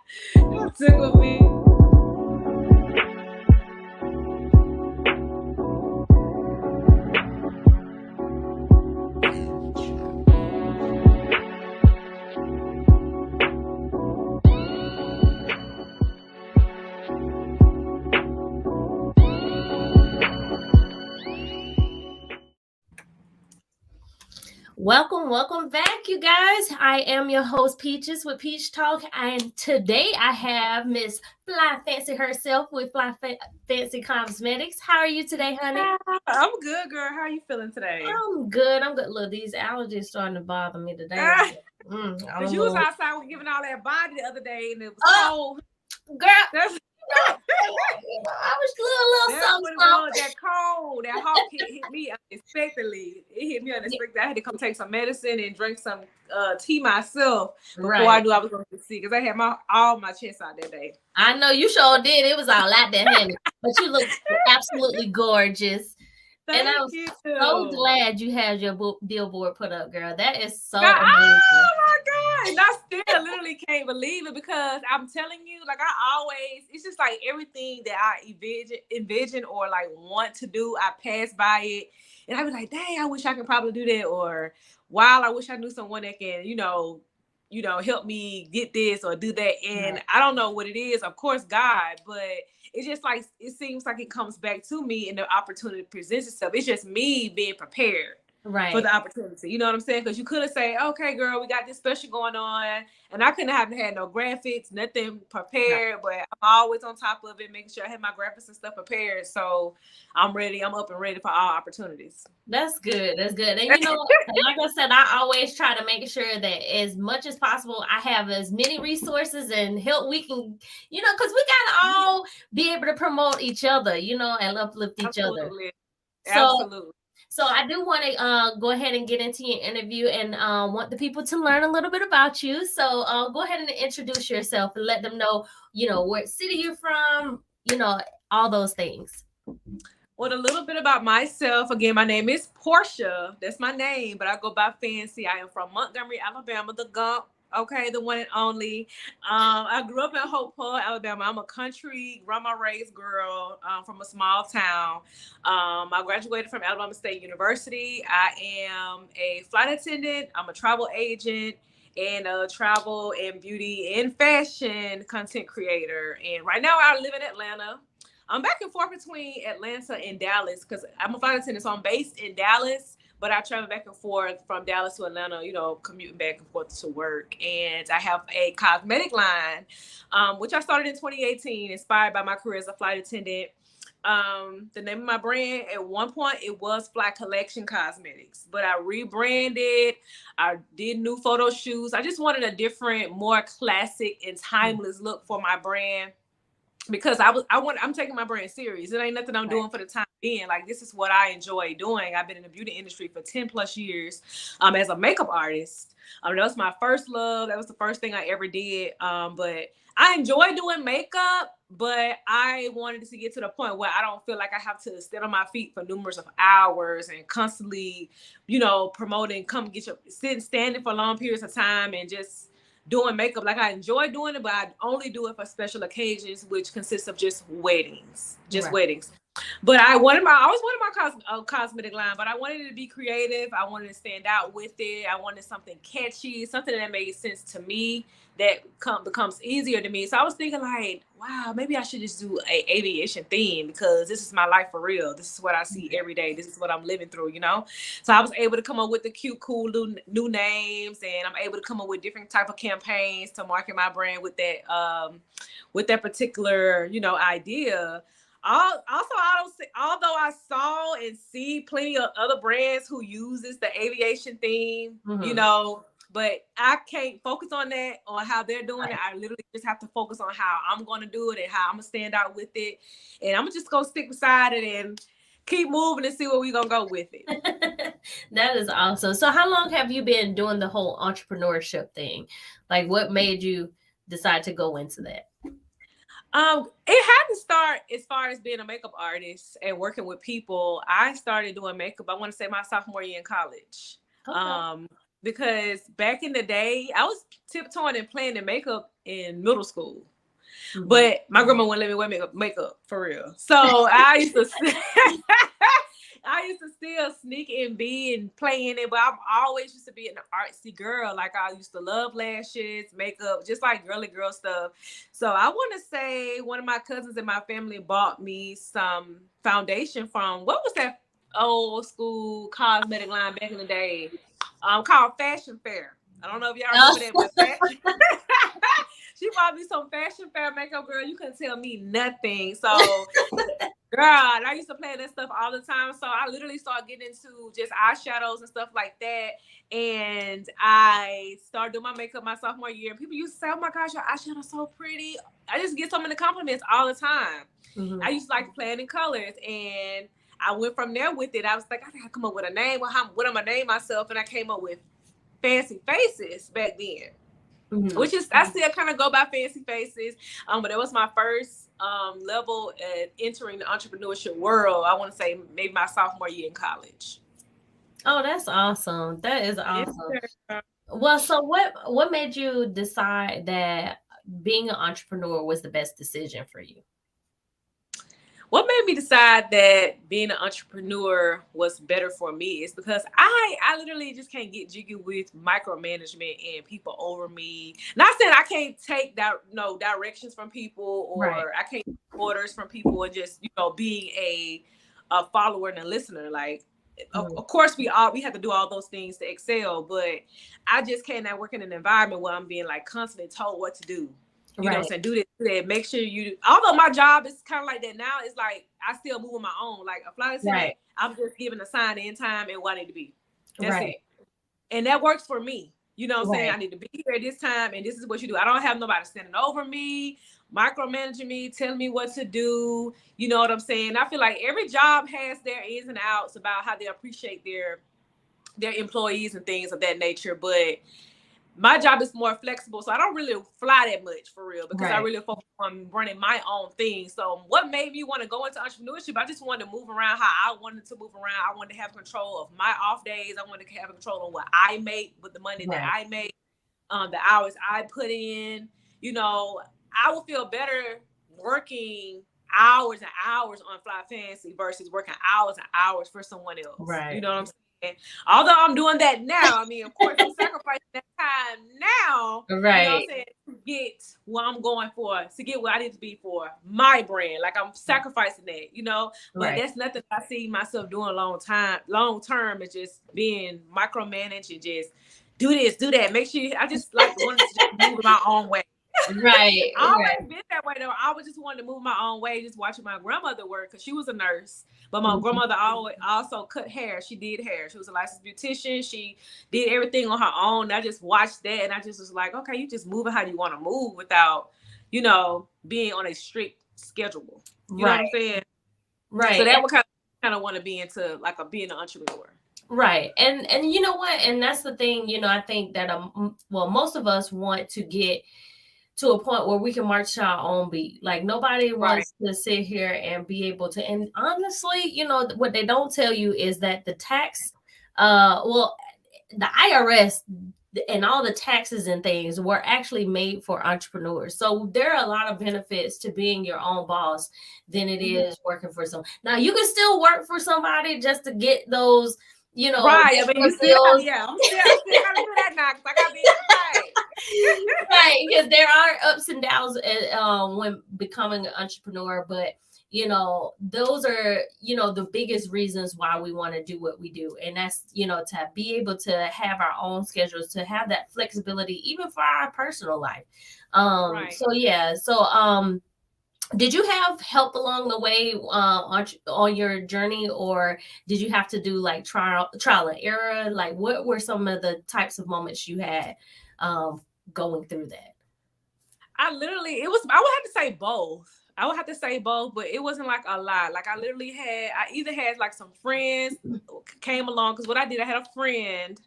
That tickled me. Welcome back, you guys. I am your host, Peaches with Peach Talk, and today I have Miss Fly Fanci herself with Fanci Cosmetics. How are you today, honey? I'm good, girl. How are you feeling today? I'm good. I'm good. Look, these allergies starting to bother me today. I'm a Cause you was little. outside giving all that body the other day, and it was Oh, cold. girl, That's I was a little that's something, what it was. something. That cold, that hawk hit me unexpectedly. It hit me unexpectedly. I had to come take some medicine and drink some tea myself before I Right. knew I was going to get sick. Cause I had all my chest out that day. I know you sure did. It was all out there, honey. But you look absolutely gorgeous. And I Thank was you. so glad you had your billboard put up, girl. That is so God, amazing. oh my God. And I still literally can't believe it because I'm telling you, like it's just like everything that I envision or like want to do, I pass by it. And I be like, dang, I wish I could probably do that. Or wow, I wish I knew someone that can, help me get this or do that. And Right. I don't know what it is, of course, God, but it's just like it seems like it comes back to me and the opportunity presents itself. It's just me being prepared for Right. the opportunity. You know what I'm saying? Because you could have said, okay, girl, we got this special going on. And I couldn't have had no graphics, nothing Right. prepared, but I'm always on top of it, making sure I have my graphics and stuff prepared. So I'm ready. I'm up and ready for all opportunities. That's good. That's good. And you know, like I said, I always try to make sure that as much as possible, I have as many resources and help we can, because we gotta all be able to promote each other, and uplift each other. Absolutely. So Absolutely. So I do want to go ahead and get into your interview and want the people to learn a little bit about you. So go ahead and introduce yourself and let them know, what city you're from, all those things. Well, a little bit about myself. Again, my name is Portia. That's my name, but I go by Fancy. I am from Montgomery, Alabama, the Gump. Okay, the one and only. I grew up in Hopewell, Alabama. I'm a country, grandma raised girl from a small town. I graduated from Alabama State University. I am a flight attendant. I'm a travel agent and a travel and beauty and fashion content creator. And right now, I live in Atlanta. I'm back and forth between Atlanta and Dallas because I'm a flight attendant, so I'm based in Dallas, but I travel back and forth from Dallas to Atlanta, commuting back and forth to work. And I have a cosmetic line, which I started in 2018, inspired by my career as a flight attendant. The name of my brand at one point it was Fly Collection Cosmetics, but I rebranded. I did new photo shoots. I just wanted a different, more classic and timeless look for my brand because I'm taking my brand serious. It ain't nothing I'm Right. doing for the time being. Like this is what I enjoy doing. I've been in the beauty industry for 10 plus years as a makeup artist. That was my first love. That was the first thing I ever did. But I enjoy doing makeup, but I wanted to get to the point where I don't feel like I have to stand on my feet for numerous of hours and constantly, promoting, come get your standing for long periods of time and just doing makeup. Like I enjoy doing it, but I only do it for special occasions, which consists of just weddings, Right. But I always wanted my cosmetic line, but I wanted it to be creative. I wanted to stand out with it. I wanted something catchy, something that made sense to me that becomes easier to me. So I was thinking like, wow, maybe I should just do a aviation theme because this is my life for real. This is what I see every day. This is what I'm living through, So I was able to come up with the cute, cool new names, and I'm able to come up with different type of campaigns to market my brand with that particular, idea. Although I saw and see plenty of other brands who uses the aviation theme, Mm-hmm. but I can't focus on that on how they're doing it. Right. I literally just have to focus on how I'm going to do it and how I'm gonna stand out with it, and I'm just gonna stick beside it and keep moving and see where we're gonna go with it. That is awesome. So how long have you been doing the whole entrepreneurship thing? Like what made you decide to go into that? It had to start as far as being a makeup artist and working with people. I started doing makeup, I want to say my sophomore year in college. Okay. Um, because back in the day, I was tiptoeing and playing in makeup in middle school. But my grandma wouldn't let me wear makeup for real. So I used to I used to still sneak and be and play in it, but I always used to be an artsy girl. Like I used to love lashes, makeup, just like girly girl stuff. So I want to say one of my cousins in my family bought me some foundation from, what was that old school cosmetic line back in the day? Called Fashion Fair. I don't know if y'all remember that, but fashion. She bought me some Fashion Fair makeup, girl. You couldn't tell me nothing. So, girl, I used to play that stuff all the time. So I literally started getting into just eyeshadows and stuff like that. And I started doing my makeup my sophomore year. People used to say, "Oh my gosh, your eyeshadow's so pretty." I just get so many compliments all the time. I used to like playing in colors, and I went from there with it. I was like, I gotta come up with a name. What am I gonna name myself? And I came up with Fanci Faces back then. Which is, I still kind of go by Fanci Faces, but it was my first level at entering the entrepreneurship world. I want to say maybe my sophomore year in college. Oh, that's awesome. That is awesome. Yes, well, so what made you decide that being an entrepreneur was the best decision for you? What made me decide that being an entrepreneur was better for me is because I literally just can't get jiggy with micromanagement and people over me. Not saying I can't take directions from people, or Right. I can't take orders from people, and just being a follower and a listener. Like of course we have to do all those things to excel, but I just cannot work in an environment where I'm being like constantly told what to do. You know what I'm saying? Do this, do that. Make sure you do. Although my job is kind of like that now, it's like I still move on my own. Like a flight attendant, I'm just given a sign in time and what I need to be. That's it. And that works for me. You know what I'm saying? I need to be here at this time, and this is what you do. I don't have nobody standing over me, micromanaging me, telling me what to do. You know what I'm saying? I feel like every job has their ins and outs about how they appreciate their employees and things of that nature. But my job is more flexible, so I don't really fly that much for real, because I really focus on running my own thing. So what made me want to go into entrepreneurship? I just wanted to move around how I wanted to move around. I wanted to have control of my off days. I wanted to have control of what I make with the money that I make, the hours I put in. I would feel better working hours and hours on Fly Fanci versus working hours and hours for someone else. You know what I'm saying? Although I'm doing that now, I mean, of course, I'm sacrificing that time now, you know what I'm saying, to get what I'm going for, to get what I need to be for my brand. Like I'm sacrificing that, but that's nothing I see myself doing long term. Is just being micromanaged and just do this, do that. Make sure I just like wanted to just move my own way. I always been that way though. I was just wanted to move my own way, just watching my grandmother work, because she was a nurse. But my grandmother also cut hair. She did hair. She was a licensed beautician. She did everything on her own. I just watched that, and I just was like, okay, you just moving how you want to move without, being on a strict schedule. You know what I'm saying? So that would kind of want to be into like being an entrepreneur. Right. And you know what? And that's the thing, I think that most of us want to get to a point where we can march to our own beat. Like nobody wants to sit here and be able to. And honestly, what they don't tell you is that the tax, the IRS and all the taxes and things were actually made for entrepreneurs. So there are a lot of benefits to being your own boss than it is working for someone. Now you can still work for somebody just to get those, right. I mean, you still, I'm still gotta do that now, because I gotta be right. Right, because there are ups and downs when becoming an entrepreneur, but those are the biggest reasons why we want to do what we do, and that's to be able to have our own schedules, to have that flexibility even for our personal life. Did you have help along the way on your journey, or did you have to do like trial and error? Like, what were some of the types of moments you had going through that? I would have to say both. But it wasn't like a lot. Like I either had like some friends came along, because what I did, I had a friend.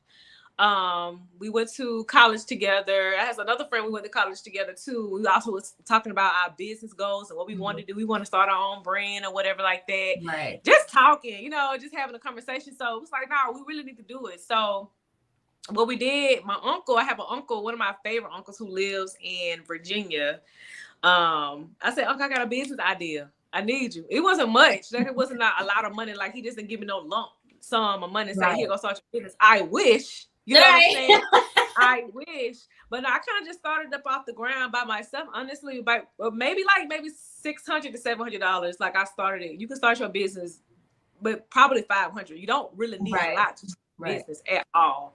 We went to college together. I had another friend, we went to college together too. We also was talking about our business goals and what we wanted to do. We want to start our own brand or whatever like that. Right. Just talking, just having a conversation. So it was like, no, we really need to do it. So what we did, my uncle, I have an uncle, one of my favorite uncles who lives in Virginia. I said, Uncle, I got a business idea. I need you. It wasn't much. Like, it wasn't not a lot of money. Like, he just didn't give me no lump sum of money and say, here, go start your business. I wish. You know what I'm saying? I wish. But no, I kind of just started up off the ground by myself, honestly, by maybe $600 to $700. Like, I started it. You can start your business, but probably 500. You don't really need a lot to start business at all.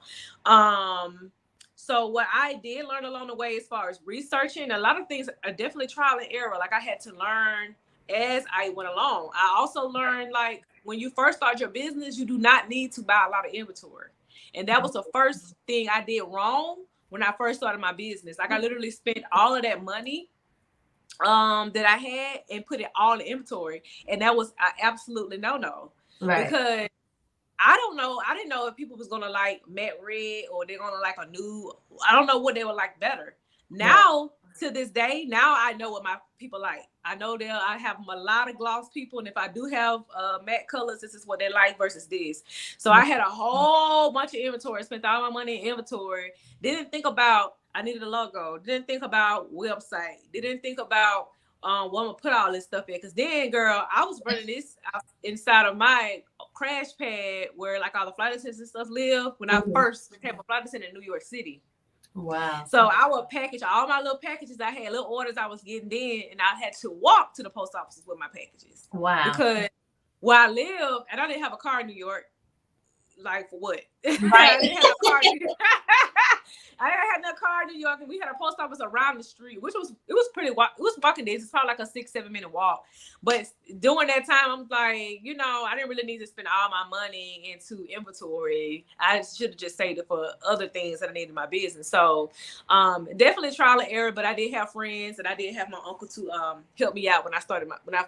So what I did learn along the way, as far as researching, a lot of things are definitely trial and error. Like, I had to learn as I went along. I also learned, like, when you first start your business, you do not need to buy a lot of inventory. And that was the first thing I did wrong when I first started my business. Like, I literally spent all of that money that I had and put it all in inventory. And that was absolutely no. Because I don't know. I didn't know if people was gonna like matte red or they're gonna like a nude. I don't know what they would like better. Now, to this day, now I know what my people like. I know I have a lot of gloss people, and if I do have matte colors, this is what they like versus this. So I had a whole bunch of inventory, spent all my money in inventory. Didn't think about I needed a logo. Didn't think about website. Didn't think about where I'm gonna put all this stuff in. Because then, girl, I was running this inside of my crash pad where like all the flight attendants and stuff live when I first became a flight attendant in New York City. Wow. So I would package all my little packages. I had little orders I was getting in, and I had to walk to the post offices with my packages. Wow. Because where I live, and I didn't have a car in New York. Like, for what? Right. I didn't have a car in New York. I had no car in New York, and we had a post office around the street, which was pretty. It was walking days. It's probably like a 6-7 minute walk. But during that time, I'm like, I didn't really need to spend all my money into inventory. I should have just saved it for other things that I needed in my business. So, definitely trial and error. But I did have friends, and I did have my uncle to help me out when I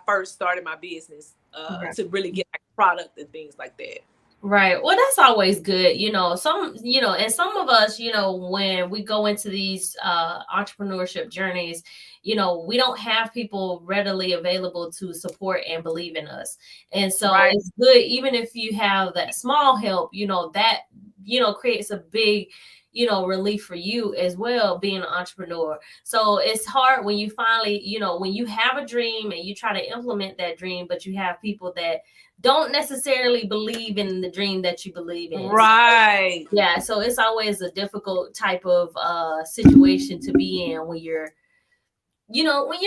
first started my business to really get like product and things like that. Right. Well, that's always good. And some of us, when we go into these entrepreneurship journeys, we don't have people readily available to support and believe in us. And so it's good, even if you have that small help, that, creates a big, relief for you as well, being an entrepreneur. So it's hard when you finally, when you have a dream and you try to implement that dream, but you have people that don't necessarily believe in the dream that you believe in. Right. So, yeah. So it's always a difficult type of situation to be in when you're, when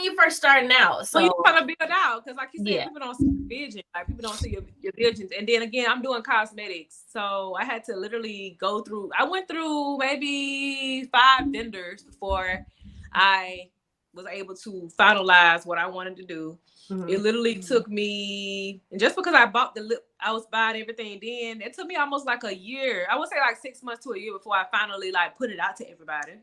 you're first starting out. So you're trying to build out, because like you said, people don't see your vision. Like, people don't see your visions. And then again, I'm doing cosmetics, so I had to literally I went through maybe 5 vendors before I was able to finalize what I wanted to do. It literally took me, and just because I bought I was buying everything then, it took me almost like a year. I would say like 6 months to a year before I finally like put it out to everybody.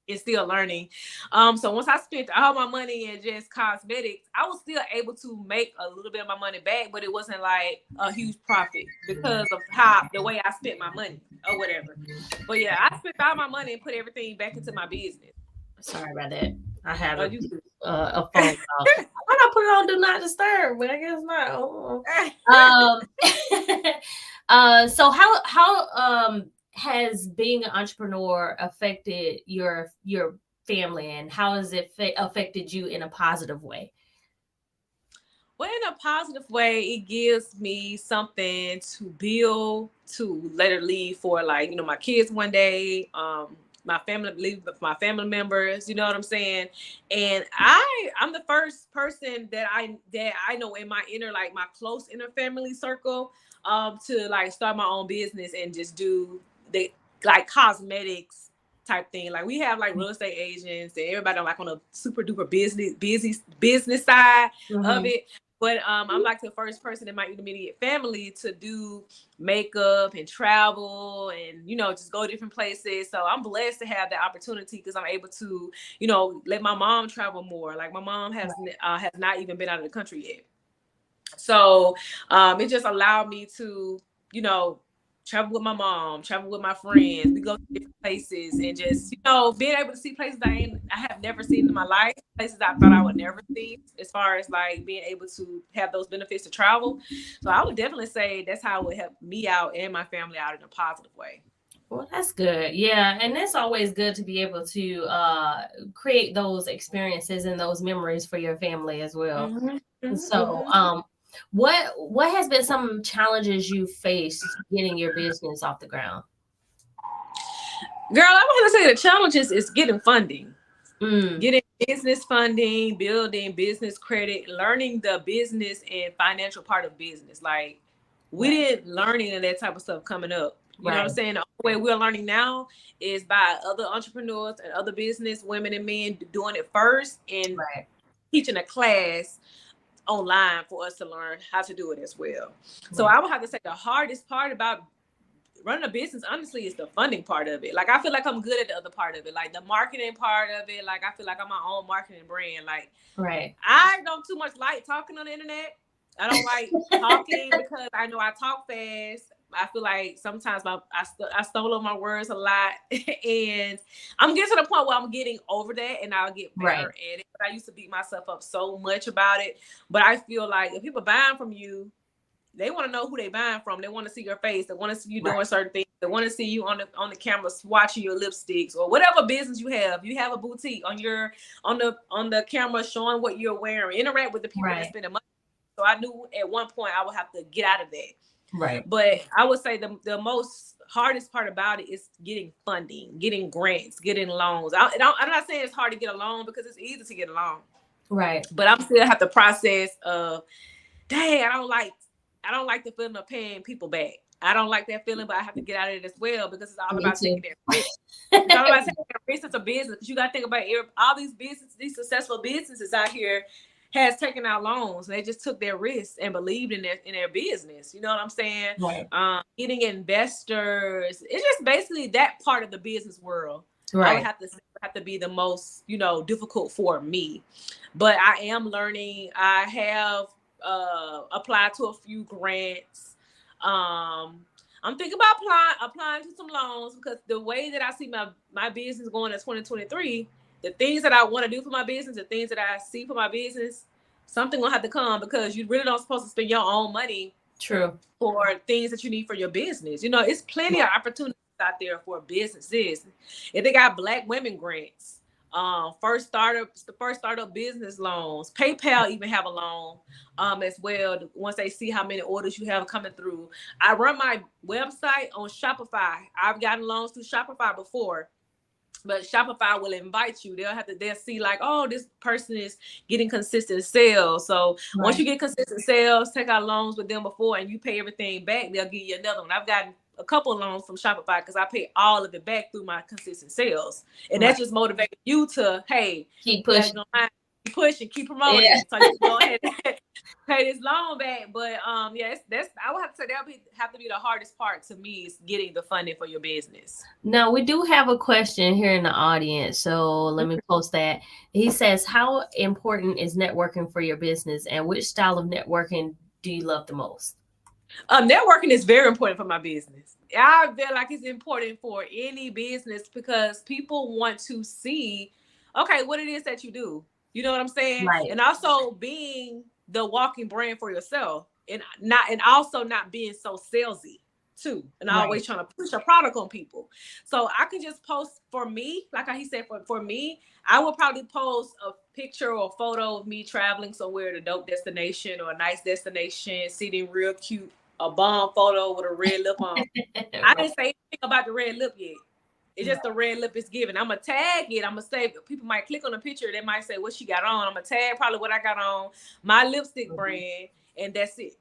It's still learning. So once I spent all my money in just cosmetics, I was still able to make a little bit of my money back, but it wasn't like a huge profit because of the way I spent my money or whatever. But yeah, I spent all my money and put everything back into my business. Sorry about that. I had a phone call. Why not put it on Do Not Disturb? But I guess not. So how has being an entrepreneur affected your family, and how has it affected you in a positive way? Well, in a positive way, it gives me something to build, to later leave for, like, my kids one day, my family members, you know what I'm saying? And I'm the first person that I know in my my close inner family circle, to like start my own business and just do the like cosmetics type thing. Like, we have like real estate agents and everybody like on a super duper business side of it. But I'm like the first person in my immediate family to do makeup and travel and, just go different places. So I'm blessed to have that opportunity, because I'm able to, let my mom travel more. Like, my mom has not even been out of the country yet. So it just allowed me to, travel with my mom, travel with my friends. We go to different places and just, being able to see places I have never seen in my life, places I thought I would never see, as far as like being able to have those benefits to travel. So I would definitely say that's how it would help me out and my family out in a positive way. Well, that's good. Yeah, and it's always good to be able to create those experiences and those memories for your family as well. Mm-hmm, So, mm-hmm. what has been some challenges you faced getting your business off the ground? Girl, I want to say the challenges is getting funding. Mm, Getting business funding, building business credit, learning the business and financial part of business. Like, we right, didn't learn any of that type of stuff coming up. You know what I'm right, saying? The only way we're learning now is by other entrepreneurs and other business women and men doing it first and right, teaching a class online for us to learn how to do it as well. So right, I would have to say the hardest part about running a business, honestly, is the funding part of it. Like, I feel like I'm good at the other part of it, like the marketing part of it. Like, I feel like I'm my own marketing brand. Like, right. I don't too much like talking on the internet. I don't like talking because I know I talk fast. I feel like sometimes I stole on my words a lot, and I'm getting to the point where I'm getting over that, and I'll get better Right, at it. But I used to beat myself up so much about it. But I feel like if people buying from you, they want to know who they buying from. They want to see your face. They want to see you doing right, certain things. They want to see you on the camera swatching your lipsticks or whatever business you have. You have a boutique on the camera showing what you're wearing. Interact with the people that right, spend the money. So I knew at one point I would have to get out of that. right. But I would say the most hardest part about it is getting funding, getting grants, getting loans. I'm not saying it's hard to get a loan because it's easy to get a loan. Right. But I'm still have to process of, dang, I don't like the feeling of paying people back. I don't like that feeling, but I have to get out of it as well because it's all Me about too. taking that risk. It's all about taking that risk as a business. Because you got to think about all these businesses, these successful businesses out here has taken out loans. They just took their risks and believed in their business. You know what I'm saying? Right, Getting investors. It's just basically that part of the business world. I would right, have to say have to be the most, difficult for me. But I am learning. I have applied to a few grants. I'm thinking about applying to some loans because the way that I see my business going in 2023, the things that I want to do for my business, the things that I see for my business, something will have to come because you really don't supposed to spend your own money true. for things that you need for your business. It's plenty of opportunities out there for businesses. If they got Black women grants, first startup business loans, PayPal even have a loan as well. Once they see how many orders you have coming through, I run my website on Shopify. I've gotten loans through Shopify before. But Shopify will invite you. They'll see like, oh, this person is getting consistent sales. So once Right. you get consistent sales, take out loans with them before and you pay everything back, they'll give you another one. I've gotten a couple of loans from Shopify because I pay all of it back through my consistent sales. And Right. that's just motivating you to, hey, Keep you guys pushing. don't mind, keep pushing, keep promoting. Yeah. So you can go ahead and pay this loan back. But yeah, that's I would have to say have to be the hardest part to me is getting the funding for your business. Now we do have a question here in the audience, so let me post that. He says, "How important is networking for your business, and which style of networking do you love the most?" Networking is very important for my business. I feel like it's important for any business because people want to see, okay, what it is that you do. You know what I'm saying? Right. And also being the walking brand for yourself, and also not being so salesy too, and Right. always trying to push a product on people. So I can just post for me, like he said, for me, I would probably post a picture or a photo of me traveling somewhere to a dope destination or a nice destination, sitting real cute, a bomb photo with a red lip on. I Right. didn't say anything about the red lip yet. It's just the red lip is given. I'm gonna tag it. I'm gonna say people might click on the picture. They might say what she got on. I'm gonna tag probably what I got on, my lipstick brand, and that's it.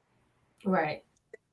Right.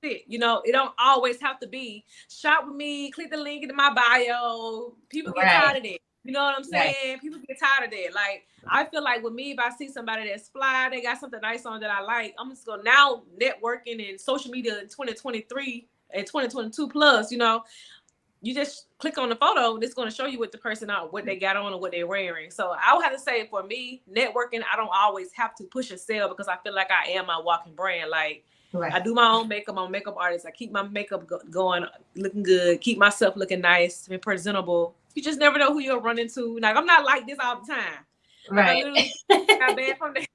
It. It don't always have to be shop with me, click the link in my bio. People get Right. tired of that. You know what I'm Right. saying? People get tired of that. Like, I feel like with me, if I see somebody that's fly, they got something nice on that I like, I'm just gonna now networking and social media in 2023 and 2022 plus, you just click on the photo and it's going to show you what the person out, what they got on or what they're wearing. So I would have to say for me, networking, I don't always have to push a sale because I feel like I am my walking brand. Like, Right. I do my own makeup. I'm a makeup artist. I keep my makeup going, looking good, keep myself looking nice and presentable. You just never know who you'll run into. Like, I'm not like this all the time. Like, I Right. literally got bad from the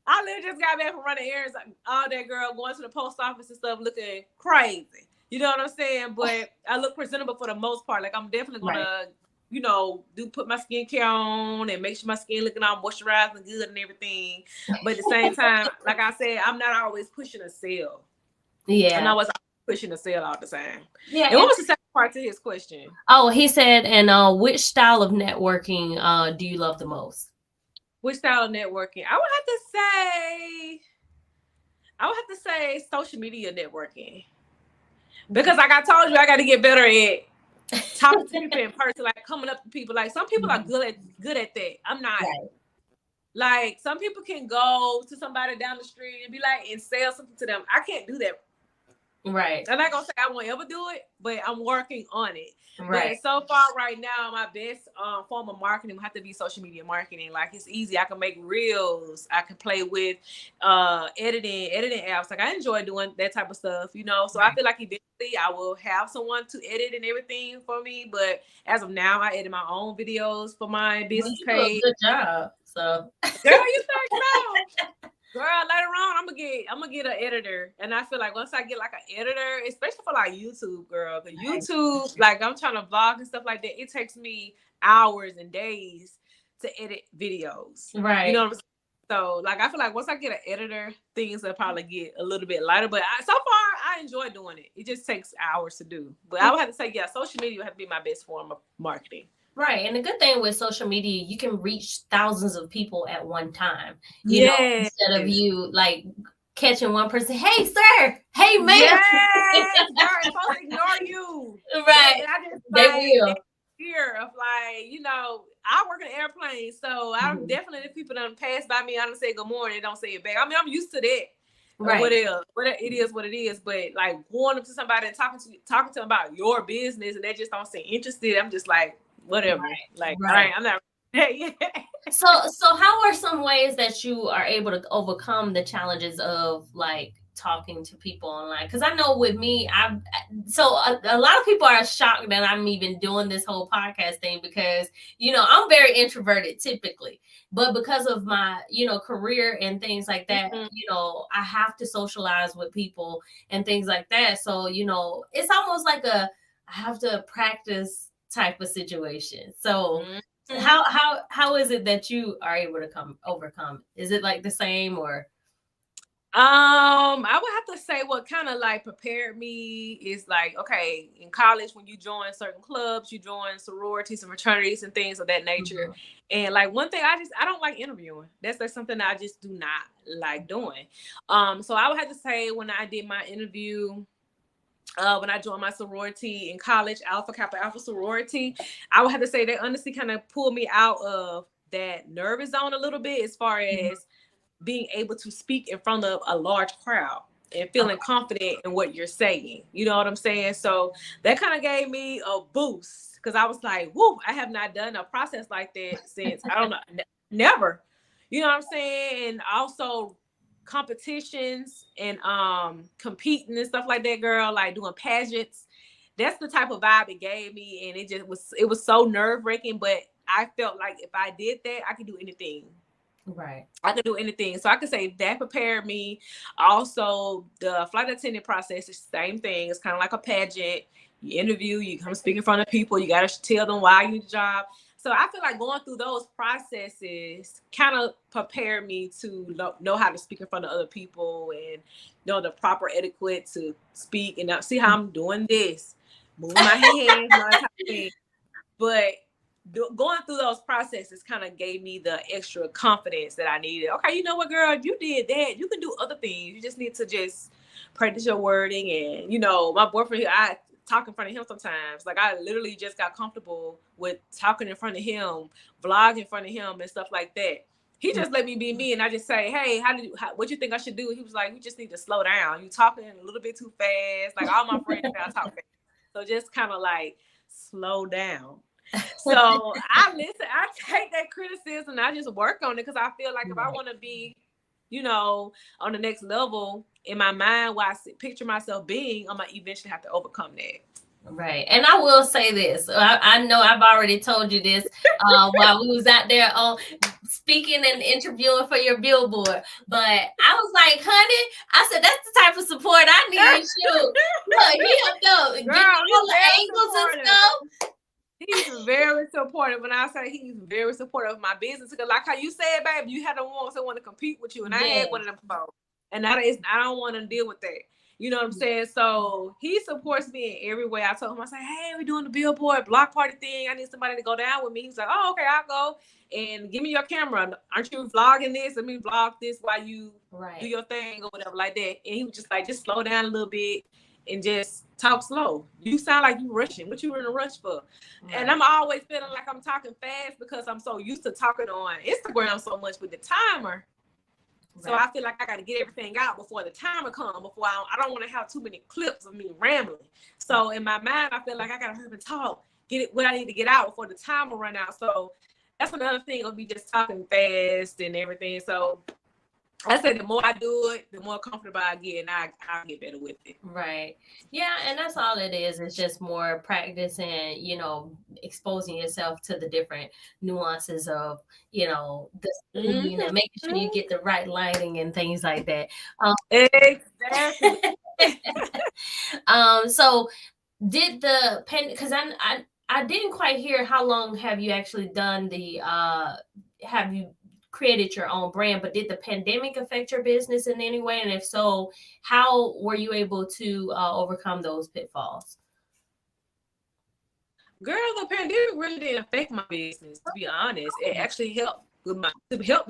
I literally just got back from running errands all day, girl, going to the post office and stuff, looking crazy. You know what I'm saying? But I look presentable for the most part. Like, I'm definitely gonna, you know, put my skincare on and make sure my skin looking all moisturized and good and everything. But at the same time, like I said, I'm not always pushing a sale. Yeah. I'm always pushing a sale all the time. Yeah. And what was the second part to his question? Oh, he said, and which style of networking do you love the most? Which style of networking? I would have to say social media networking. Because like I told you, I got to get better at talking to people in person, like coming up to people. Like, some people are good at that. I'm not. Right. Like, some people can go to somebody down the street and be like, and sell something to them. I can't do that. Right. I'm not gonna say I won't ever do it, but I'm working on it. Right. But so far right now, my best form of marketing will have to be social media marketing. Like, it's easy. I can make reels. I can play with editing apps. Like, I enjoy doing that type of stuff, you know. So I feel like eventually I will have someone to edit and everything for me. But as of now, I edit my own videos for my business page. Good job. So, girl, you think no? Girl, later on, I'm gonna get an editor, and I feel like once I get like an editor, especially for like YouTube, girl, because YouTube, like, I'm trying to vlog and stuff like that, it takes me hours and days to edit videos. right. You know what I'm saying? So, like, I feel like once I get an editor, things will probably get a little bit lighter. But so far, I enjoy doing it. It just takes hours to do. But I would have to say, yeah, social media would have to be my best form of marketing. Right. And the good thing with social media, you can reach thousands of people at one time. You know, instead of you like catching one person, hey sir, hey man. Yes, they're supposed to ignore you. Right. And I just They like will. that fear of, like, you know, I work in airplanes, so I'm definitely, if people don't pass by me, I don't say good morning, don't say it back. I mean, I'm used to that. Right. What else? It is what it is. But like, going up to somebody and talking to them about your business, and they just don't seem interested, I'm just like, whatever. Right. Like, right. I'm not. So how are some ways that you are able to overcome the challenges of like talking to people online? Because I know with me, a lot of people are shocked that I'm even doing this whole podcast thing, because, you know, I'm very introverted typically, but because of my, you know, career and things like that, you know, I have to socialize with people and things like that. So, you know, it's almost like I have to practice type of situation. So how is it that you are able to overcome? Is it like the same, or? I would have to say what kind of like prepared me is like, okay, in college, when you join certain clubs, you join sororities and fraternities and things of that nature. And like, one thing, I don't like interviewing. That's something that I just do not like doing. So I would have to say, when I did my interview, when I joined my sorority in college, Alpha Kappa Alpha sorority, I would have to say they honestly kind of pulled me out of that nervous zone a little bit, as far as being able to speak in front of a large crowd and feeling confident in what you're saying. You know what I'm saying? So that kind of gave me a boost, because I was like, whoo, I have not done a process like that since, I don't know, never. You know what I'm saying? And also competitions and competing and stuff like that, girl, like doing pageants. That's the type of vibe it gave me. And it was so nerve-wracking, but I felt like if I did that, I could do anything. Right. I could do anything. So I could say that prepared me. Also, the flight attendant process is the same thing. It's kind of like a pageant. You interview, you come speak in front of people, you got to tell them why you need the job. So I feel like going through those processes kind of prepared me to know how to speak in front of other people, and know the proper etiquette to speak, and see how I'm doing this, moving my hands, all that type of thing. But going through those processes kind of gave me the extra confidence that I needed. Okay, you know what, girl, if you did that, you can do other things. You just need to just practice your wording. And, you know, my boyfriend, I talk in front of him sometimes. Like, I literally just got comfortable with talking in front of him, vlog in front of him and stuff like that. He just let me be me, and I just say, hey, what you think I should do? He was like, you just need to slow down. You talking a little bit too fast. Like, all my friends now talk fast. So just kind of like slow down. So I take that criticism and I just work on it, because I feel like if I want to be you know, on the next level in my mind, where I picture myself being, I'm gonna eventually have to overcome that. Right. And I will say this. I know I've already told you this while we was out there on speaking and interviewing for your billboard. But I was like, honey, I said, that's the type of support I need. Shoot. Look, he up there Girl, getting all the angles and stuff. He's very supportive. When I say he's very supportive of my business, because like how you said, babe, you had to want someone to compete with you, and I had one of them before, and I don't want to deal with that. You know what I'm saying? So he supports me in every way. I told him, I said, hey, we're doing the billboard block party thing. I need somebody to go down with me. He's like, oh, okay, I'll go. And give me your camera. Aren't you vlogging this? Let me vlog this while you do your thing or whatever like that. And he was just like, just slow down a little bit and just talk slow. You sound like you rushing. What you in a rush for? Right. And I'm always feeling like I'm talking fast because I'm so used to talking on Instagram so much with the timer. So I feel like I got to get everything out before the timer comes. Before I don't want to have too many clips of me rambling. So in my mind, I feel like I got to hurry and talk, get it what I need to get out before the timer run out. So that's another thing of me just talking fast and everything. So I say the more I do it, the more comfortable I get, and I'll get better with it. Right. Yeah, and that's all it is. It's just more practice and, exposing yourself to the different nuances of, the scene and making sure you get the right lighting and things like that. Exactly. So did the because I didn't quite hear how long have you actually done the have you created your own brand, but did the pandemic affect your business in any way? And if so, how were you able to overcome those pitfalls? Girl, the pandemic really didn't affect my business, to be honest. It actually helped me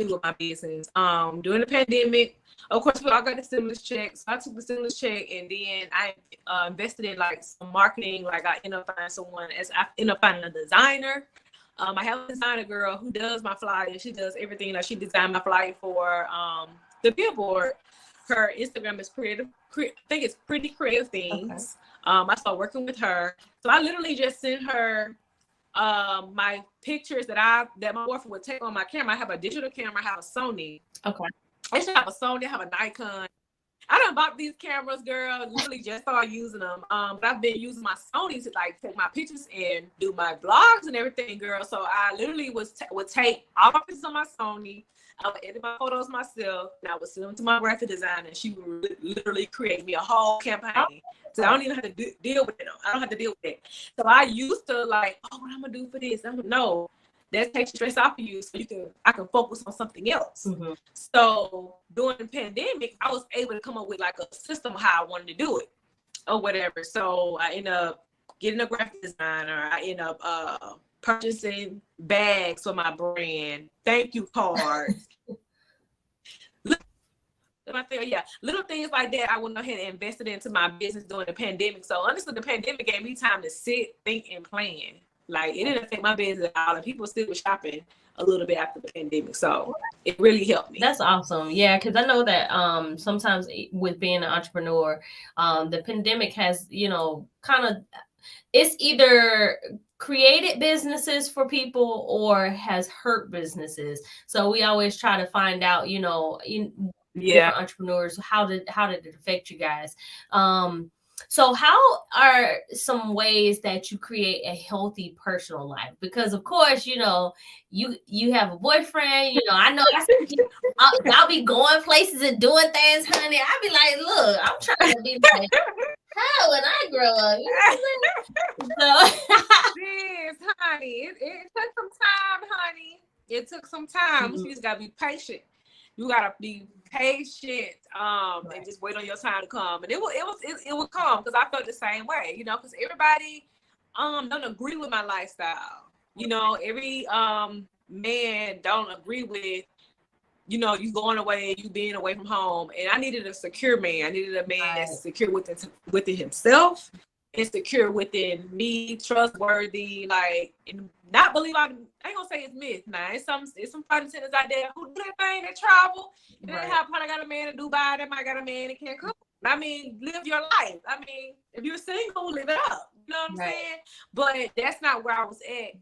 with my business. During the pandemic, of course, I got the stimulus check. So I took the stimulus check and then I invested in like some marketing. Like I ended up finding a designer. I have a designer girl who does my flyer. She does everything. Like she designed my flyer for the billboard. Her Instagram is I think it's Pretty Creative Things. Okay. I started working with her. So I literally just sent her my pictures that my boyfriend would take on my camera. I have a digital camera. I have a Sony. Okay. I should have a Sony. I have a Nikon. I done bought these cameras, girl. Literally just started using them. But I've been using my Sony to like take my pictures and do my vlogs and everything, girl. So I literally would take all my pictures on my Sony. I would edit my photos myself, and I would send them to my graphic designer, and she would literally create me a whole campaign. So I don't even have to deal with it. I don't have to deal with it. So I used to like, oh, what I'm gonna do for this? I don't know. That takes stress off of you, so I can focus on something else. Mm-hmm. So during the pandemic, I was able to come up with like a system of how I wanted to do it or whatever. So I ended up getting a graphic designer. I ended up purchasing bags for my brand, thank you cards. Little things like that. I went ahead and invested into my business during the pandemic. So honestly, the pandemic gave me time to sit, think, and plan. Like it didn't affect my business at all, and people still were shopping a little bit after the pandemic. So it really helped me. That's awesome. Yeah, because I know that sometimes with being an entrepreneur, the pandemic has, kind of, it's either created businesses for people or has hurt businesses. So we always try to find out, different entrepreneurs, how did it affect you guys? So how are some ways that you create a healthy personal life? Because of course, you have a boyfriend, I know y'all be going places and doing things, honey. I be like, look, I'm trying to be like, how when I grow up? Yes, honey. It took some time, honey. It took some time. Mm-hmm. You just gotta be patient. You gotta be patient and just wait on your time to come. And it would come, because I felt the same way, because everybody don't agree with my lifestyle. Every man don't agree with you going away, you being away from home. And I needed a secure man. I needed a man that's secure within himself, and secure within me, trustworthy, like, and not believe I ain't gonna say it's myth. Nah, it's some flight attendants out there who do that thing, that travel. And they probably got a man in Dubai, they might got a man in Cancun. I mean, live your life. I mean, if you're single, live it up. You know what I'm saying? But that's not where I was at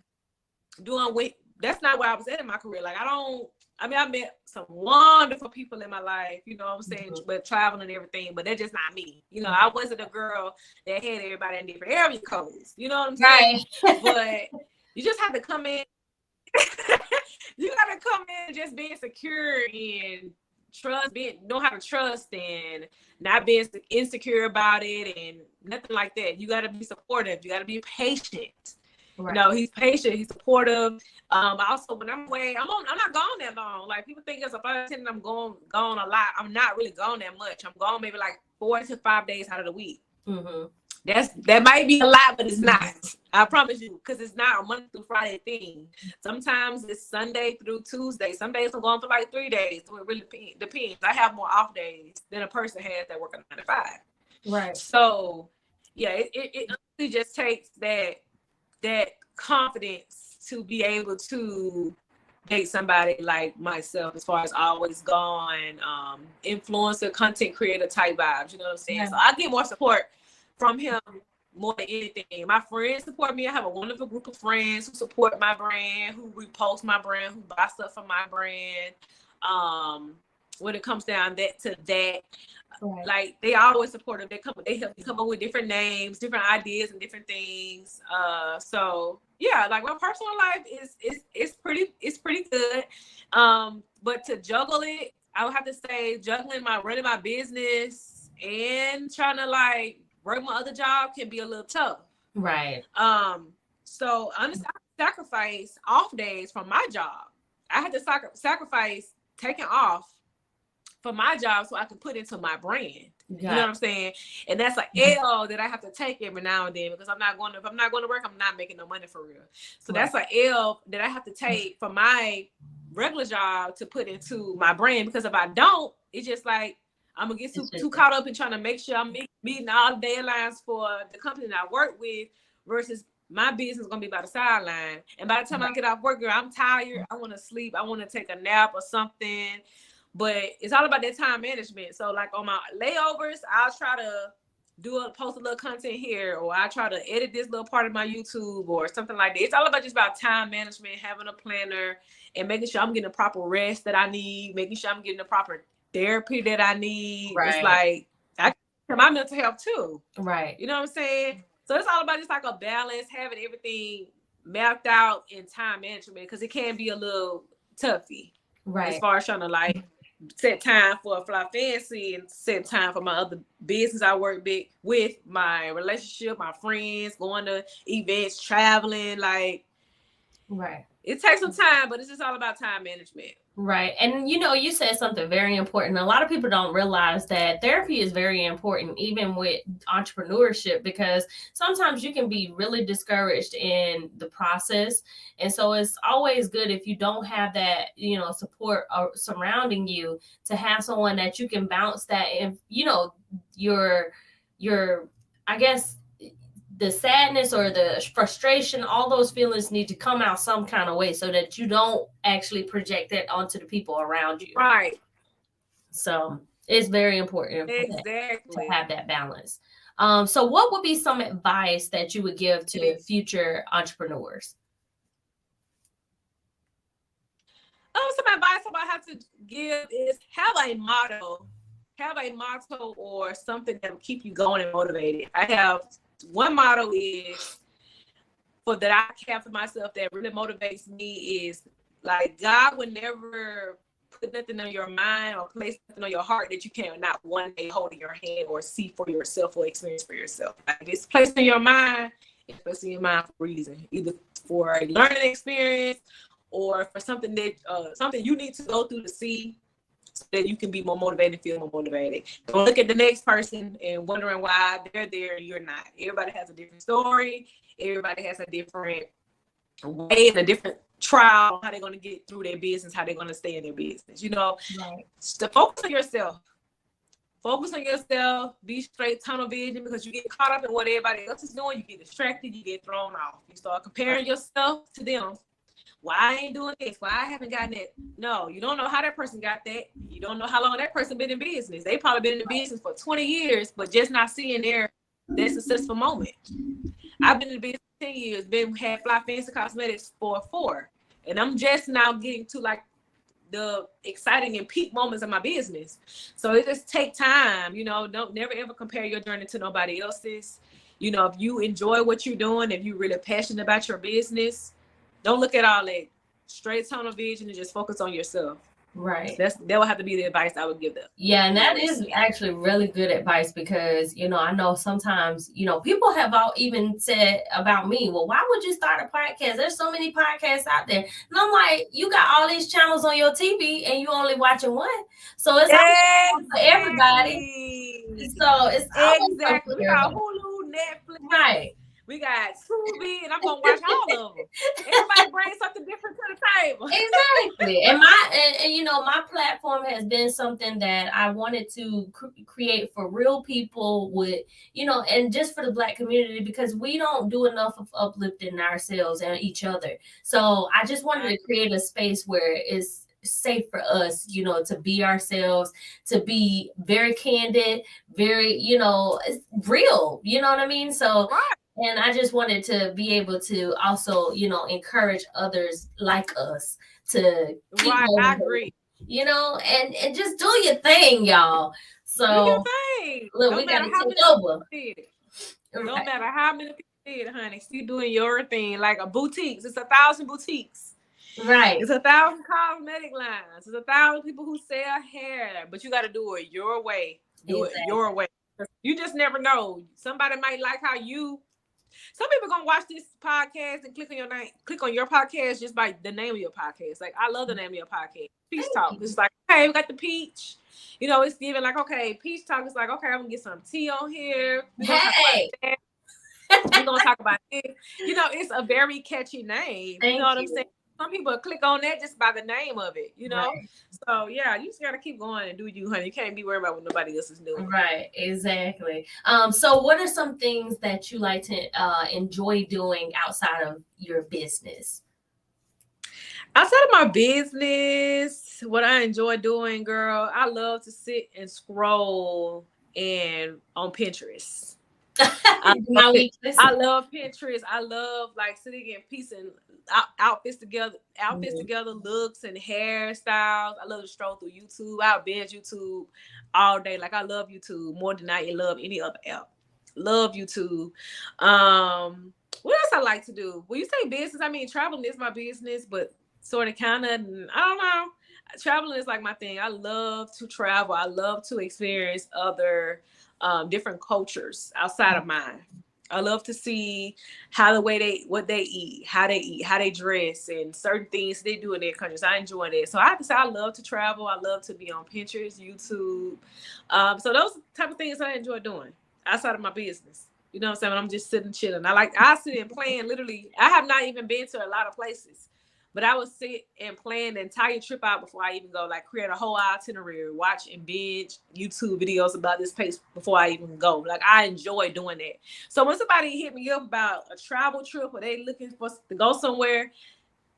doing that's not where I was at in my career. Like I met some wonderful people in my life, you know what I'm saying, but traveling and everything, but that's just not me. You know, I wasn't a girl that had everybody in different area codes, you know what I'm saying? Right. But you just have to come in. You gotta come in just being secure and know how to trust and not being insecure about it and nothing like that. You gotta be supportive. You gotta be patient. Right. You know, he's patient, he's supportive. Also, when I'm away, I'm not gone that long. Like people think as a flight attendant, I'm gone a lot. I'm not really gone that much. I'm gone maybe like 4 to 5 days out of the week. Mm-hmm. That might be a lot, but it's not. I promise you, because it's not a Monday through Friday thing. Sometimes it's Sunday through Tuesday. Some days I'm going for like 3 days. So it really depends. I have more off days than a person has that work a 9 to 5. Right. So yeah, it really just takes that confidence to be able to date somebody like myself, as far as always gone, influencer, content creator type vibes. You know what I'm saying? Yeah. So I get more support from him more than anything. My friends support me. I have a wonderful group of friends who support my brand, who repost my brand, who buy stuff from my brand. When it comes down to that, right. Like they always support them. They help me come up with different names, different ideas, and different things. So yeah, like my personal life is pretty good. But to juggle it, I would have to say running my business and trying to like work my other job can be a little tough. Right. So honestly, I sacrifice off days from my job. I had to sacrifice taking off for my job so I can put into my brand. You know what I'm saying? And that's an L that I have to take every now and then, because if I'm not going to work, I'm not making no money for real. So right. That's an L that I have to take for my regular job to put into my brand, because if I don't, it's just like I'm gonna get too caught up in trying to make sure I'm meeting all the deadlines for the company that I work with, versus my business is gonna be by the sideline. And by the time I get off work, girl, I'm tired. I want to sleep. I want to take a nap or something. But it's all about that time management. So like on my layovers, I'll try to post a little content here, or I try to edit this little part of my YouTube or something like that. It's all about time management, having a planner, and making sure I'm getting the proper rest that I need, making sure I'm getting the proper therapy that I need. Right. It's like I care my mental health too. Right. You know what I'm saying? So it's all about just like a balance, having everything mapped out in time management, because it can be a little toughy. Right. As far as trying to like set time for Fly Fanci and set time for my other business I work with, my relationship, my friends, going to events, traveling, like right. It takes some time, but it's just all about time management. Right. And you said something very important. A lot of people don't realize that therapy is very important, even with entrepreneurship, because sometimes you can be really discouraged in the process. And so it's always good, if you don't have that, support surrounding you, to have someone that you can bounce that, and, your, I guess, the sadness or the frustration, all those feelings need to come out some kind of way, so that you don't actually project that onto the people around you. Right. So it's very important to have that balance. So what would be some advice that you would give to future entrepreneurs? Some advice I have to give is have a motto or something that will keep you going and motivated. I have one motto is that I have for myself that really motivates me is like, God would never put nothing on your mind or place nothing on your heart that you cannot one day hold in your hand or see for yourself or experience for yourself. Like, if it's placed in your mind, it's placed in your mind for a reason, either for a learning experience or for something that something you need to go through to see, so that you can be more motivated and feel more motivated. Don't look at the next person and wondering why they're there and you're not. Everybody has a different story. Everybody has a different way and a different trial, how they're going to get through their business, how they're going to stay in their business. Right. So focus on yourself. Focus on yourself. Be straight, tunnel vision, because you get caught up in what everybody else is doing. You get distracted. You get thrown off. You start comparing yourself to them. Why I ain't doing this? Why I haven't gotten it? No, you don't know how that person got that. You don't know how long that person been in business. They probably been in business for 20 years, but just not seeing their successful moment. I've been in business 10 years, had Fly Fanci Cosmetics for 4. And I'm just now getting to like the exciting and peak moments of my business. So it just take time, don't never ever compare your journey to nobody else's. If you enjoy what you're doing, if you're really passionate about your business, don't look at all that, straight tunnel vision and just focus on yourself. Right. That will have to be the advice I would give them. Yeah, and that is actually really good advice because, I know sometimes, people have all even said about me, well, why would you start a podcast? There's so many podcasts out there. And I'm like, you got all these channels on your TV and you only watching one. So it's for everybody. So it's exactly. We got Hulu, Netflix. Right. We got Tubi, and I'm gonna watch all of them. Everybody brings something different to the table. Exactly. And my platform has been something that I wanted to create for real people with, and just for the Black community, because we don't do enough of uplifting ourselves and each other. So I just wanted to create a space where it's safe for us, to be ourselves, to be very candid, very, real, you know what I mean? So and I just wanted to be able to also, encourage others like us to keep going. I agree. And just do your thing, y'all. So do your thing. Look, we gotta take over. No matter how many people did, honey, still doing your thing. Like a boutiques. It's 1,000 boutiques. Right. It's 1,000 cosmetic lines. It's 1,000 people who sell hair. But you got to do it your way. Do it your way. You just never know. Somebody might like how you. Some people gonna watch this podcast and click on your podcast just by the name of your podcast. Like, I love the name of your podcast, Peach Talk. It's like, okay, we got the peach. It's giving like, okay, Peach Talk is like, okay, I'm gonna get some tea on here. We're gonna talk about it. It's a very catchy name. You know what I'm saying? Some people click on that just by the name of it, Right. So yeah, you just gotta keep going and do you, honey. You can't be worried about what nobody else is doing. Right, exactly. So what are some things that you like to enjoy doing outside of your business? Outside of my business, what I enjoy doing, girl, I love to sit and scroll and on Pinterest. I love Pinterest. I love like sitting and piecing outfits together, looks and hairstyles. I love to stroll through YouTube. I'll binge YouTube all day. Like, I love YouTube more than I love any other app. Love YouTube. What else I like to do? When you say business, I mean traveling is my business, but sort of kind of, I don't know. Traveling is like my thing. I love to travel. I love to experience other different cultures outside of mine. I love to see what they eat, how they dress, and certain things they do in their countries. I enjoy that. So I have to say I love to travel. I love to be on Pinterest, YouTube. So those type of things I enjoy doing outside of my business. You know what I'm saying? When I'm just sitting chilling. I sit and plan literally. I have not even been to a lot of places. But I would sit and plan the entire trip out before I even go, like create a whole itinerary, watch and binge YouTube videos about this place before I even go. Like, I enjoy doing that. So when somebody hit me up about a travel trip or they looking for to go somewhere,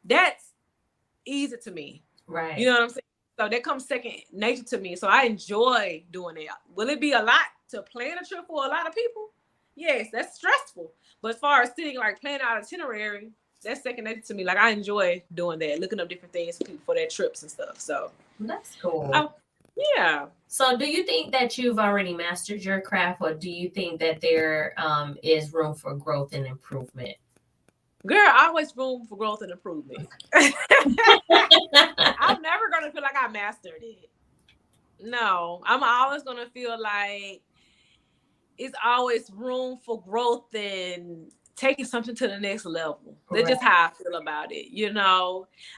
that's easy to me. Right. You know what I'm saying? So that comes second nature to me. So I enjoy doing it. Will it be a lot to plan a trip for a lot of people? Yes, that's stressful. But as far as sitting, like planning out itinerary, that's second nature to me. Like, I enjoy doing that, looking up different things for their trips and stuff. So that's cool. Yeah. So do you think that you've already mastered your craft, or do you think that there is room for growth and improvement? Girl, always room for growth and improvement. I'm never going to feel like I mastered it. No, I'm always going to feel like it's always room for growth and taking something to the next level. That's just how I feel about it.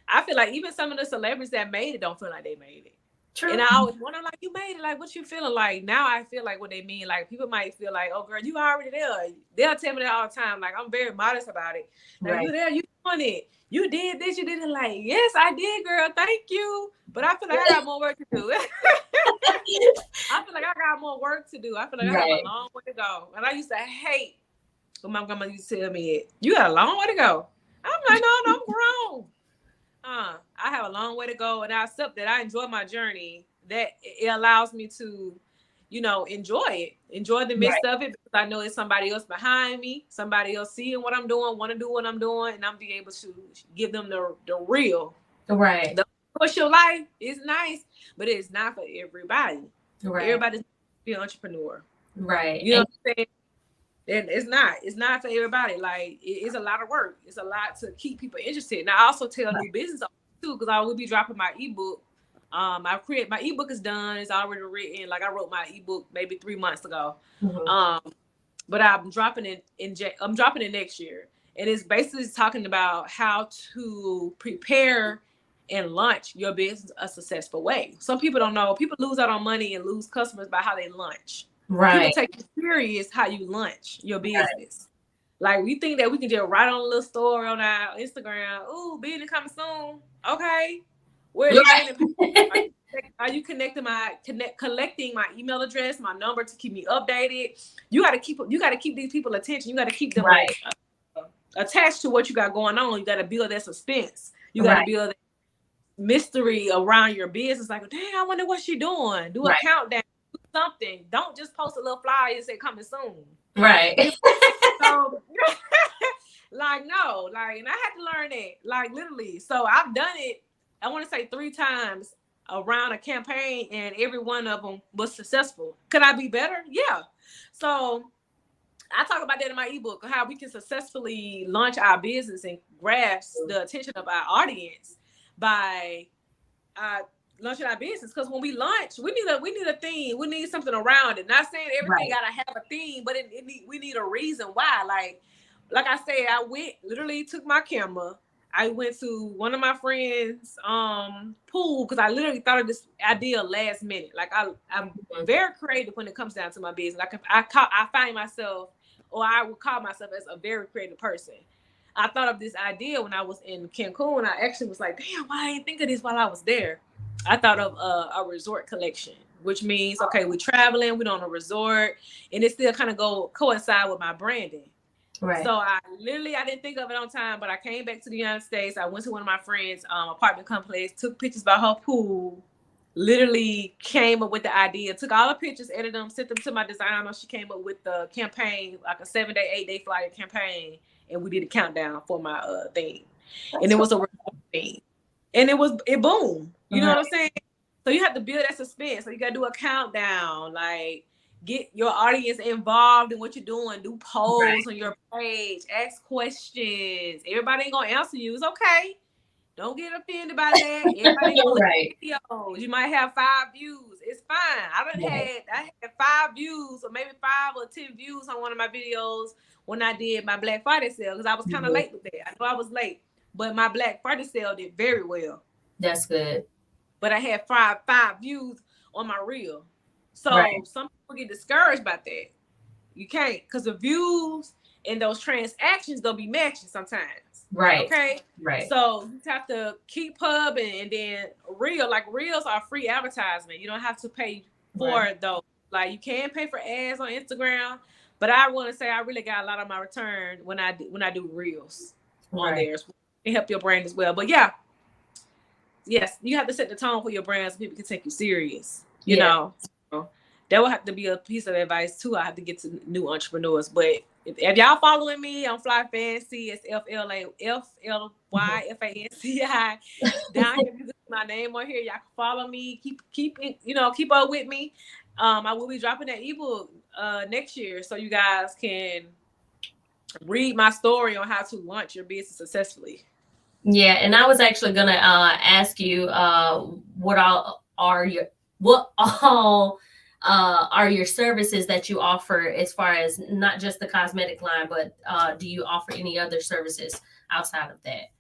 I feel like even some of the celebrities that made it don't feel like they made it. True. And I always wonder, like, you made it, like, what you feeling like? Now I feel like what they mean, like, people might feel like, oh, girl, you already there. They'll tell me that all the time. Like, I'm very modest about it. Like, you there, you doing it. You did this, you did it. Like, yes, I did, girl. Thank you. But I feel like I got more work to do. I feel like I got more work to do. I feel like I have a long way to go. And I used to hate when my grandma used to tell me, you got a long way to go. I'm like, no, I'm grown. I have a long way to go, and I accept that. I enjoy my journey. That it allows me to, enjoy the midst of it, because I know it's somebody else behind me, somebody else seeing what I'm doing, want to do what I'm doing, and I'm be able to give them the real. Right. The social life is nice, but it's not for everybody. Right. Everybody's be an entrepreneur. Right. You know what I'm saying? And it's not for everybody. Like, it's a lot of work. It's a lot to keep people interested. And I also tell new business owners too, because I will be dropping my ebook. My ebook is done. It's already written. Like, I wrote my ebook maybe 3 months ago. But I'm dropping it I'm dropping it next year. And it's basically talking about how to prepare and launch your business a successful way. Some people don't know. People lose out on money and lose customers by how they launch. Right. People take you serious how you launch your business. Like, we think that we can just write on a little story on our Instagram. Ooh, business coming soon. Okay. Where are you collecting my email address, my number to keep me updated? You got to keep these people attention. You got to keep them attached to what you got going on. You got to build that suspense. You got to build that mystery around your business. Like, dang, I wonder what she's doing. Do a countdown. Do something. Don't just post a little flyer and say coming soon. Right. So, like, no, like, and I had to learn that, like, literally. So I've done it, I want to say 3 times around a campaign, and every one of them was successful. Could I be better? Yeah. So I talk about that in my ebook, how we can successfully launch our business and grasp the attention of our audience by launching our business. Because when we launch, we need a theme. We need something around it. Not saying everything gotta have a theme, but we need a reason why. Like I said, I literally took my camera. I went to one of my friends' pool, because I literally thought of this idea last minute. Like, I'm very creative when it comes down to my business. Like, if I find myself, or I would call myself as a very creative person. I thought of this idea when I was in Cancun. I actually was like, damn, why I didn't think of this while I was there? I thought of a resort collection, which means, okay, we're traveling, we're on a resort, and it still kind of coincide with my branding. Right. So I didn't think of it on time, but I came back to the United States. I went to one of my friends' apartment complex, took pictures by her pool, literally came up with the idea, took all the pictures, edited them, sent them to my designer. She came up with the campaign, like a 7-day, 8-day flyer campaign, and we did a countdown for my thing. And it was a thing. And it boomed. You know what I'm saying? So you have to build that suspense. So you got to do a countdown, like, get your audience involved in what you're doing. Do polls on your page. Ask questions. Everybody ain't gonna answer you. It's okay. Don't get offended by that. Everybody ain't gonna look at videos. You might have 5 views. It's fine. I had 5 views, or maybe 5 or 10 views on one of my videos when I did my Black Friday sale, because I was kind of late with that. I know I was late, but my Black Friday sale did very well. That's good. But I had 5 views on my reel. So some people get discouraged by that. You can't, because the views and those transactions don't be matching sometimes. Right. Okay. Right. So you have to keep pubbing, and then reels are free advertisement. You don't have to pay for those. Like, you can pay for ads on Instagram, but I want to say I really got a lot of my return when I do reels on there. It help your brand as well. But yes, you have to set the tone for your brand so people can take you serious. You know. That will have to be a piece of advice too. I have to get to new entrepreneurs. But if y'all following me on Fly Fanci, it's FlyFanci. Down here, you can see my name on here. Y'all can follow me. Keep up with me. I will be dropping that ebook next year, so you guys can read my story on how to launch your business successfully. Yeah, and I was actually gonna ask you what all are your services that you offer, as far as not just the cosmetic line, but do you offer any other services outside of that?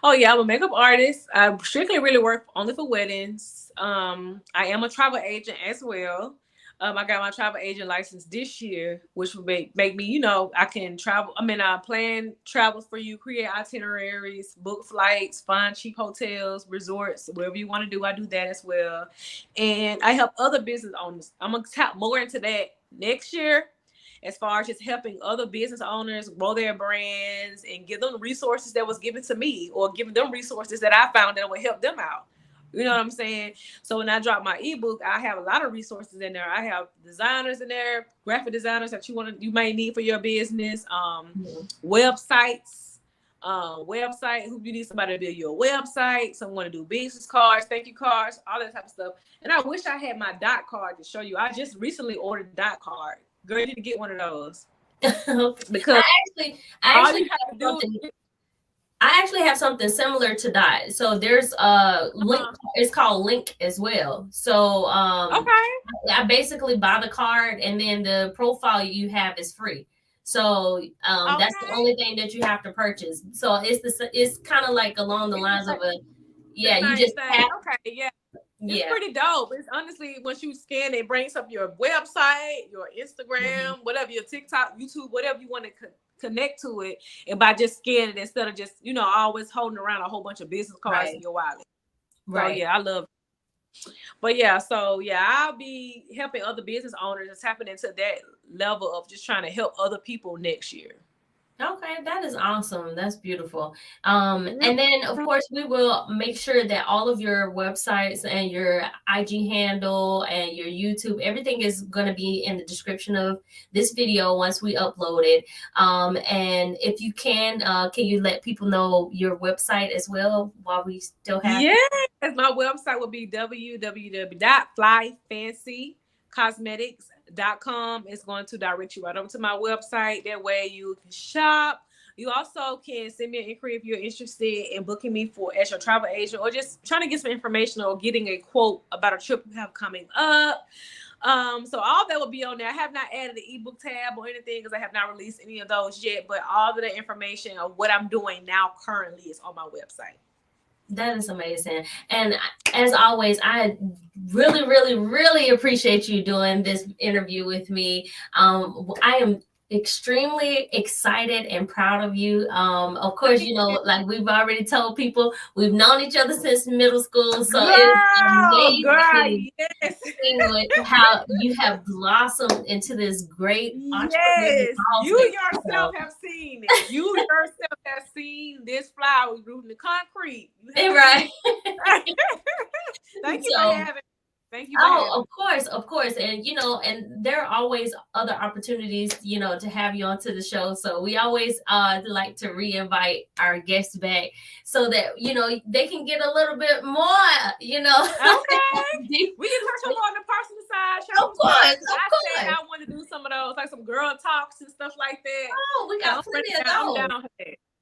Oh yeah, I'm a makeup artist. I strictly really work only for weddings. I am a travel agent as well. I got my travel agent license this year, which will make me, I can travel. I plan travels for you, create itineraries, book flights, find cheap hotels, resorts, wherever you want to do. I do that as well. And I help other business owners. I'm going to tap more into that next year, as far as just helping other business owners grow their brands and give them resources that was given to me, or giving them resources that I found that would help them out. You know what I'm saying? So when I drop my ebook, I have a lot of resources in there. I have designers in there, graphic designers that you may need for your business, websites, website who you need somebody to build your website, someone to do business cards, thank you cards, all that type of stuff. And I wish I had my dot card to show you. I just recently ordered a dot card. Girl, you need to get one of those. Because I actually have something. I actually have something similar to that. So there's a link. It's called Link as well. So I basically buy the card, and then the profile you have is free. So that's the only thing that you have to purchase. So it's kind of like along the lines of you just have. It's pretty dope. It's honestly, once you scan, it brings up your website, your Instagram, whatever, your TikTok, YouTube, whatever you want to connect to it. And by just scanning it, instead of just, always holding around a whole bunch of business cards in your wallet. Right. So, yeah, I love it. But yeah, I'll be helping other business owners and tapping into that level of just trying to help other people next year. Okay, that is awesome. That's beautiful. And then of course we will make sure that all of your websites and your IG handle and your YouTube, everything is going to be in the description of this video once we upload it. And if you can you let people know your website as well while we still have it? Yes, my website will be www.FlyFanciCosmetics.com. It's going to direct you right over to my website. That way you can shop. You also can send me an inquiry if you're interested in booking me as your travel agent, or just trying to get some information or getting a quote about a trip you have coming up. So all that will be on there. I have not added the ebook tab or anything because I have not released any of those yet, but all of the information of what I'm doing now currently is on my website. That is amazing. And as always, I really, really, really appreciate you doing this interview with me. I am extremely excited and proud of you. Of course, like we've already told people, we've known each other since middle school. So it's amazing seeing how you have blossomed into this great entrepreneur. You yourself have seen it. You yourself have seen this flower rooted in the concrete. Right. Thank you for having me. Thank you. Oh, of course. And, and there are always other opportunities, to have you onto the show. So we always like to re-invite our guests back so that, they can get a little bit more, Okay. We can touch on the personal side. Of course. I said I want to do some of those, like some girl talks and stuff like that. Oh, we got plenty of those.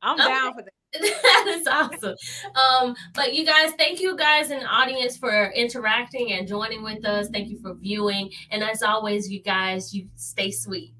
I'm down for that. That is awesome. But you guys, thank you guys in the audience for interacting and joining with us. Thank you for viewing. And as always, you guys, you stay sweet.